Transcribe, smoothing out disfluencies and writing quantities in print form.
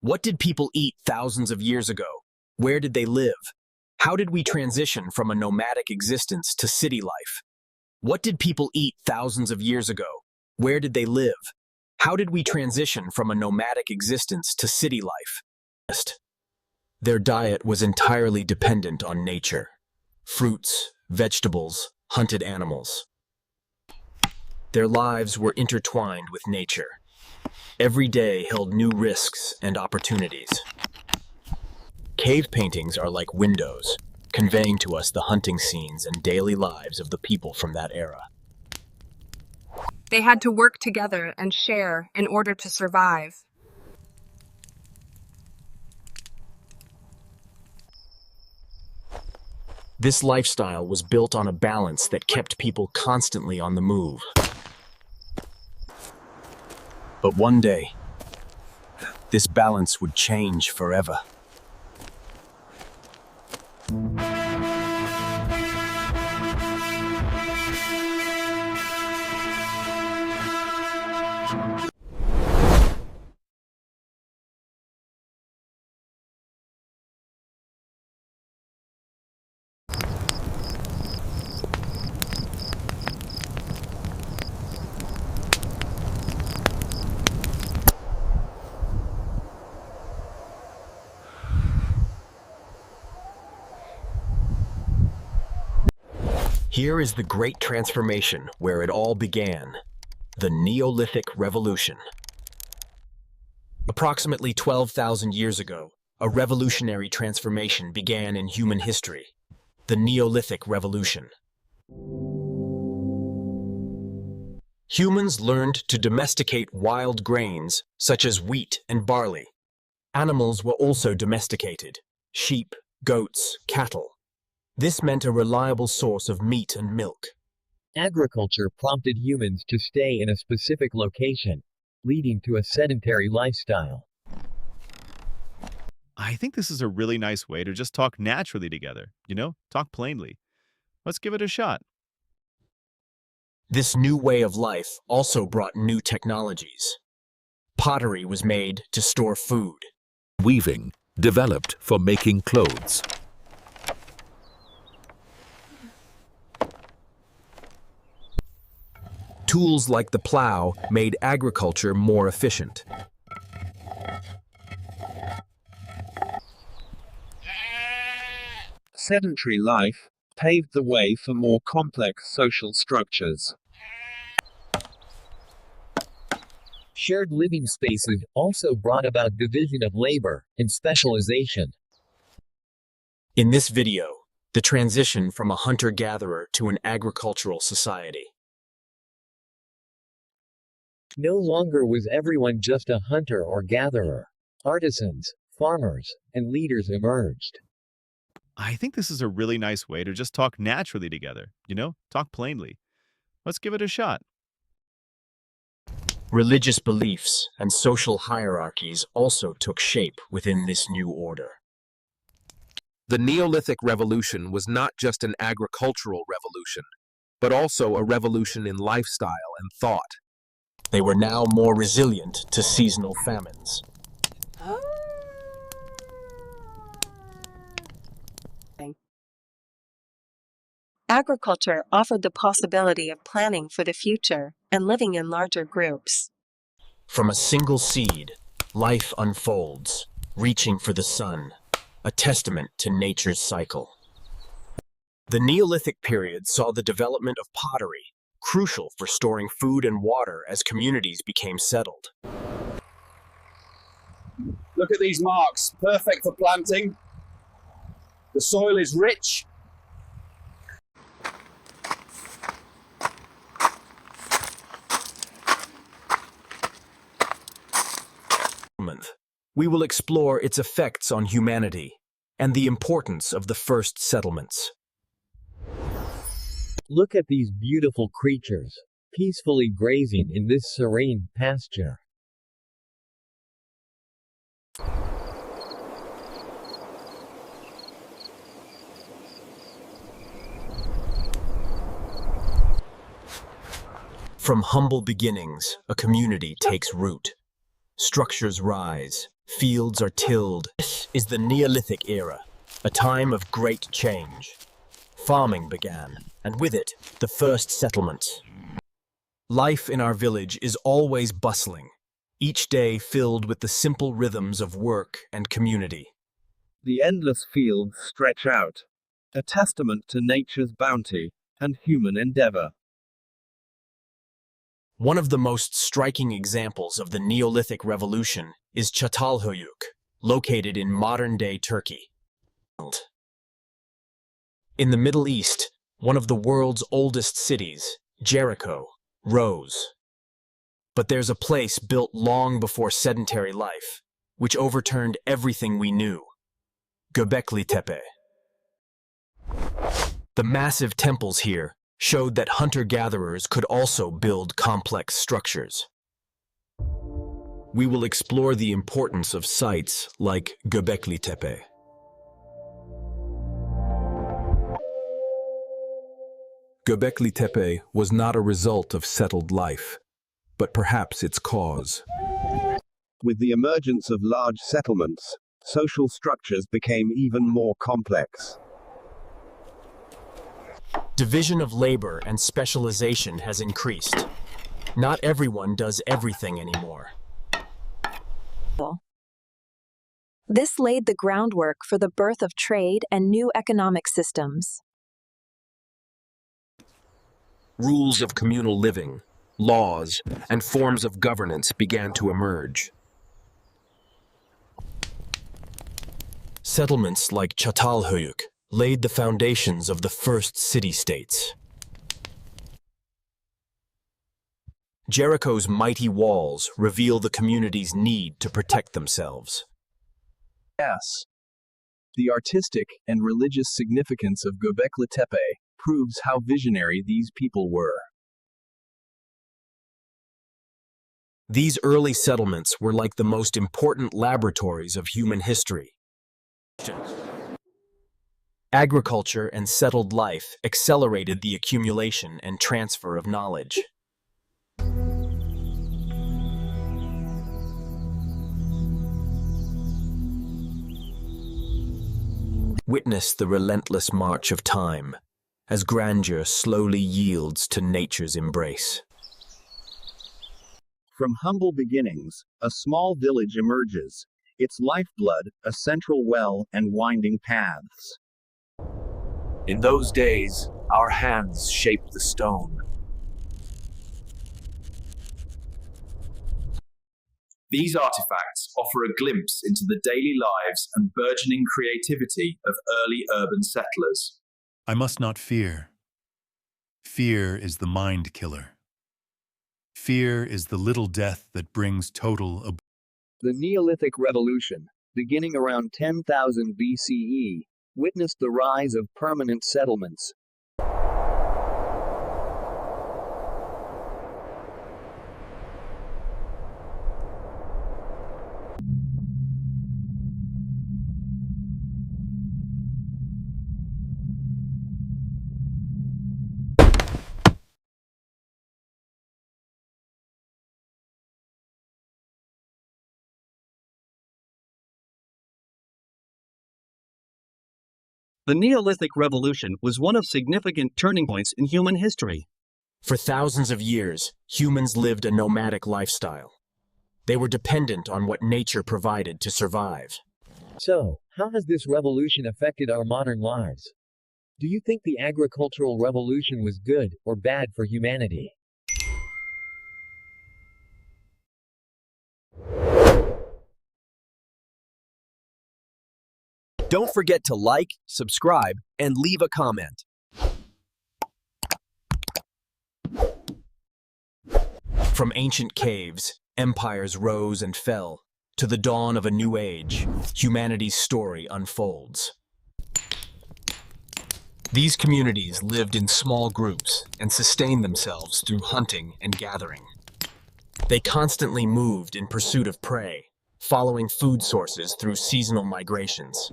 What did people eat thousands of years ago? Where did they live? How did we transition from a nomadic existence to city life? What did people eat thousands of years ago? Where did they live? How did we transition from a nomadic existence to city life? Their diet was entirely dependent on nature. Fruits, vegetables, hunted animals. Their lives were intertwined with nature. Every day held new risks and opportunities. Cave paintings are like windows, conveying to us the hunting scenes and daily lives of the people from that era. They had to work together and share in order to survive. This lifestyle was built on a balance that kept people constantly on the move. But one day, this balance would change forever. Here is the great transformation where it all began, the Neolithic Revolution. Approximately 12,000 years ago, a revolutionary transformation began in human history, the Neolithic Revolution. Humans learned to domesticate wild grains, such as wheat and barley. Animals were also domesticated: sheep, goats, cattle. This meant a reliable source of meat and milk. Agriculture prompted humans to stay in a specific location, leading to a sedentary lifestyle. I think this is a really nice way to just talk naturally together, talk plainly. Let's give it a shot. This new way of life also brought new technologies. Pottery was made to store food. Weaving, developed for making clothes. Tools like the plow made agriculture more efficient. Sedentary life paved the way for more complex social structures. Shared living spaces also brought about division of labor and specialization. In this video, the transition from a hunter-gatherer to an agricultural society. No longer was everyone just a hunter or gatherer. Artisans, farmers, and leaders emerged. I think this is a really nice way to just talk naturally together, talk plainly. Let's give it a shot. Religious beliefs and social hierarchies also took shape within this new order. The Neolithic Revolution was not just an agricultural revolution, but also a revolution in lifestyle and thought. They were now more resilient to seasonal famines. Agriculture offered the possibility of planning for the future and living in larger groups. From a single seed, life unfolds, reaching for the sun, a testament to nature's cycle. The Neolithic period saw the development of pottery, crucial for storing food and water as communities became settled. Look at these marks, perfect for planting. The soil is rich. We will explore its effects on humanity and the importance of the first settlements. Look at these beautiful creatures, peacefully grazing in this serene pasture. From humble beginnings, a community takes root. structures rise, fields are tilled. This is the Neolithic era, a time of great change. Farming began, and with it, the first settlements. Life in our village is always bustling, each day filled with the simple rhythms of work and community. The endless fields stretch out, a testament to nature's bounty and human endeavor. One of the most striking examples of the Neolithic Revolution is Çatalhöyük, located in modern-day Turkey. In the Middle East, one of the world's oldest cities, Jericho, rose. But there's a place built long before sedentary life, which overturned everything we knew. Göbekli Tepe. The massive temples here showed that hunter-gatherers could also build complex structures. We will explore the importance of sites like Göbekli Tepe. Göbekli Tepe was not a result of settled life, but perhaps its cause. With the emergence of large settlements, social structures became even more complex. Division of labor and specialization has increased. Not everyone does everything anymore. This laid the groundwork for the birth of trade and new economic systems. Rules of communal living, laws, and forms of governance began to emerge. Settlements like Çatalhöyük laid the foundations of the first city-states. Jericho's mighty walls reveal the community's need to protect themselves. Yes. The artistic and religious significance of Göbekli Tepe proves how visionary these people were. These early settlements were like the most important laboratories of human history. Agriculture and settled life accelerated the accumulation and transfer of knowledge. Witness the relentless march of time, as grandeur slowly yields to nature's embrace. From humble beginnings, a small village emerges, its lifeblood, a central well and winding paths. In those days, our hands shaped the stone. These artifacts offer a glimpse into the daily lives and burgeoning creativity of early urban settlers. I must not fear. Fear is the mind killer. Fear is the little death that brings total oblivion. The Neolithic Revolution, beginning around 10,000 BCE, witnessed the rise of permanent settlements. The Neolithic Revolution was one of significant turning points in human history. For thousands of years, humans lived a nomadic lifestyle. They were dependent on what nature provided to survive. So, how has this revolution affected our modern lives? Do you think the agricultural revolution was good or bad for humanity? Don't forget to like, subscribe, and leave a comment. From ancient caves, empires rose and fell. To the dawn of a new age, humanity's story unfolds. These communities lived in small groups and sustained themselves through hunting and gathering. They constantly moved in pursuit of prey, following food sources through seasonal migrations.